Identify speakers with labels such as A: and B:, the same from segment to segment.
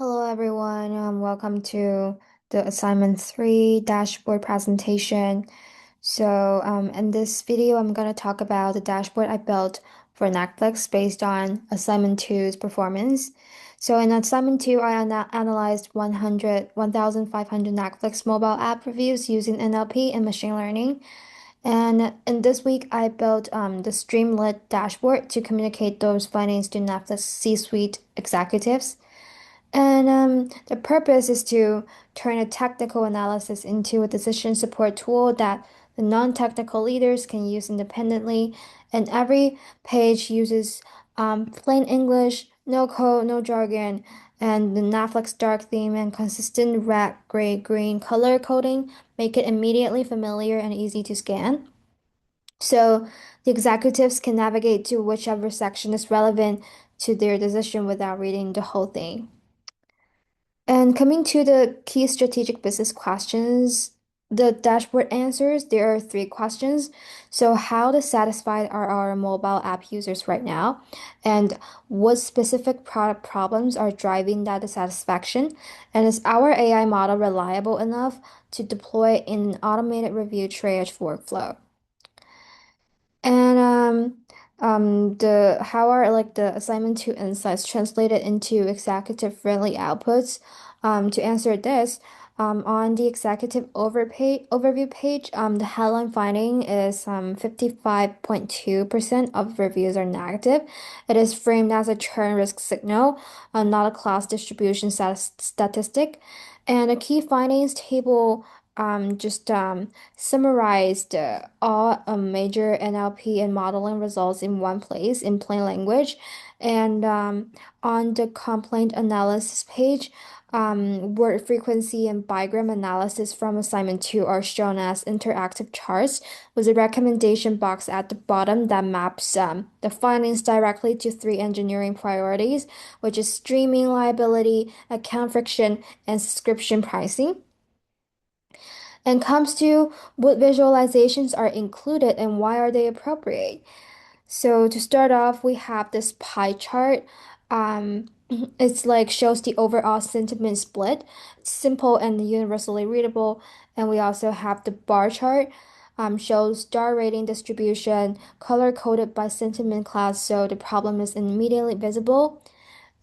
A: Hello everyone, welcome to the assignment 3 dashboard presentation. In this video, I'm going to talk about the dashboard I built for Netflix based on assignment two's performance. So in assignment 2, I analyzed 1,500 Netflix mobile app reviews using NLP and machine learning. And in this week, I built the Streamlit dashboard to communicate those findings to Netflix C-suite executives. And the purpose is to turn a technical analysis into a decision support tool that the non-technical leaders can use independently. And every page uses plain English, no code, no jargon, and the Netflix dark theme and consistent red, gray, green color coding make it immediately familiar and easy to scan. So the executives can navigate to whichever section is relevant to their decision without reading the whole thing. And coming to the key strategic business questions, the dashboard answers, there are three questions. So, how dissatisfied are our mobile app users right now? And what specific product problems are driving that dissatisfaction? And is our AI model reliable enough to deploy in an automated review triage workflow? And the how are like the assignment two insights translated into executive friendly outputs? To answer this, on the overview page, the headline finding is 55.2% of reviews are negative. It is framed as a churn risk signal, not a class distribution statistic. And a key findings table just summarized all major NLP and modeling results in one place in plain language. And on the complaint analysis page, word frequency and bigram analysis from assignment 2 are shown as interactive charts with a recommendation box at the bottom that maps the findings directly to three engineering priorities, which is streaming liability, account friction, and subscription pricing and comes to what visualizations are included and why are they appropriate. So to start off, we have this pie chart. Um, it's like shows the overall sentiment split. It's simple and universally readable. And we also have the bar chart, shows star rating distribution, color coded by sentiment class, so the problem is immediately visible.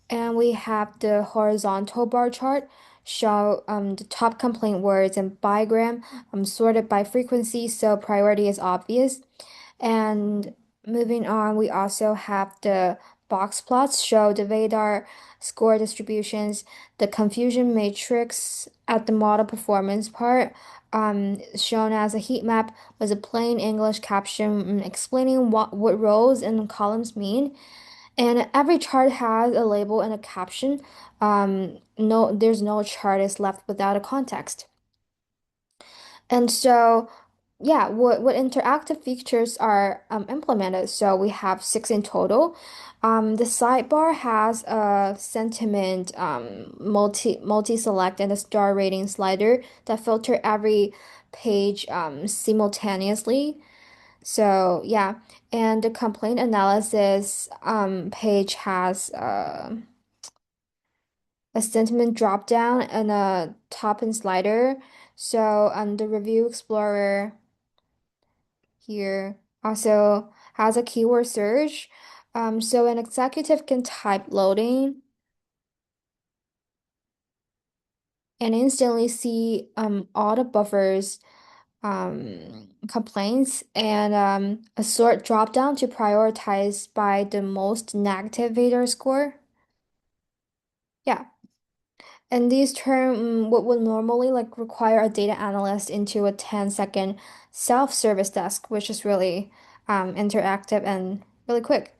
A: And we have the horizontal bar chart show the top complaint words and bigram sorted by frequency, so priority is obvious. And moving on, we also have the box plots show the Vadar score distributions, the confusion matrix at the model performance part, shown as a heat map with a plain English caption explaining what rows and columns mean. And every chart has a label and a caption. No, there's no chart is left without a context. And so, yeah, what interactive features are implemented? So we have six in total. The sidebar has a sentiment multi select and a star rating slider that filter every page simultaneously. So yeah, and the complaint analysis page has a sentiment drop down and a top and slider. So the review explorer here also has a keyword search. So an executive can type loading and instantly see all the buffers complaints and a sort drop down to prioritize by the most negative Vader score. Yeah. And these turn what would normally like require a data analyst into a 10-second self-service desk, which is really interactive and really quick.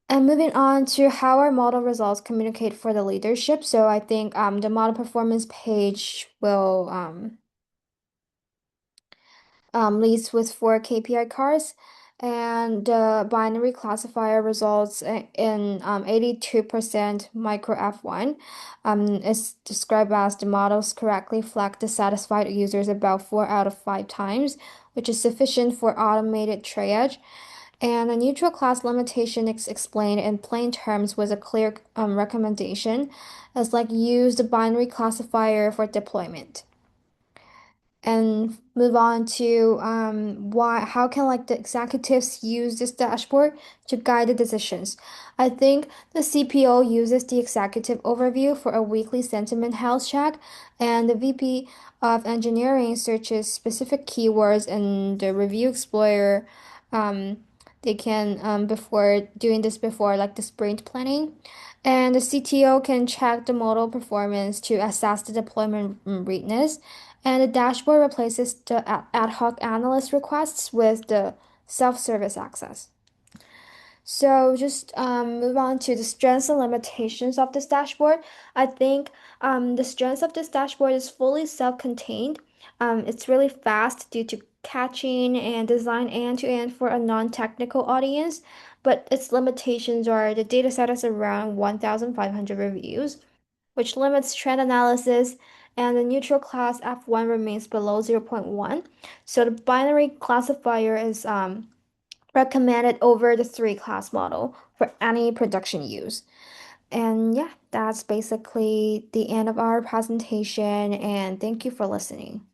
A: And moving on to how our model results communicate for the leadership. So I think the model performance page will leads with four KPI cards, and the binary classifier results in 82% micro F1. It's described as the models correctly flag dissatisfied users about 4 out of 5 times, which is sufficient for automated triage. And a neutral class limitation is explained in plain terms with a clear recommendation, as like use the binary classifier for deployment. And move on to how can like the executives use this dashboard to guide the decisions. I think the CPO uses the executive overview for a weekly sentiment health check, and the VP of engineering searches specific keywords in the review explorer. um, they can before doing this before like the sprint planning, and the CTO can check the model performance to assess the deployment readiness, and the dashboard replaces the ad hoc analyst requests with the self-service access. So just move on to the strengths and limitations of this dashboard. I think the strengths of this dashboard is fully self-contained. It's really fast due to catching and design end-to-end for a non-technical audience, but its limitations are the data set is around 1,500 reviews, which limits trend analysis, and the neutral class F1 remains below zero point 0.1. So the binary classifier is recommended over the three class model for any production use. And yeah, that's basically the end of our presentation, and thank you for listening.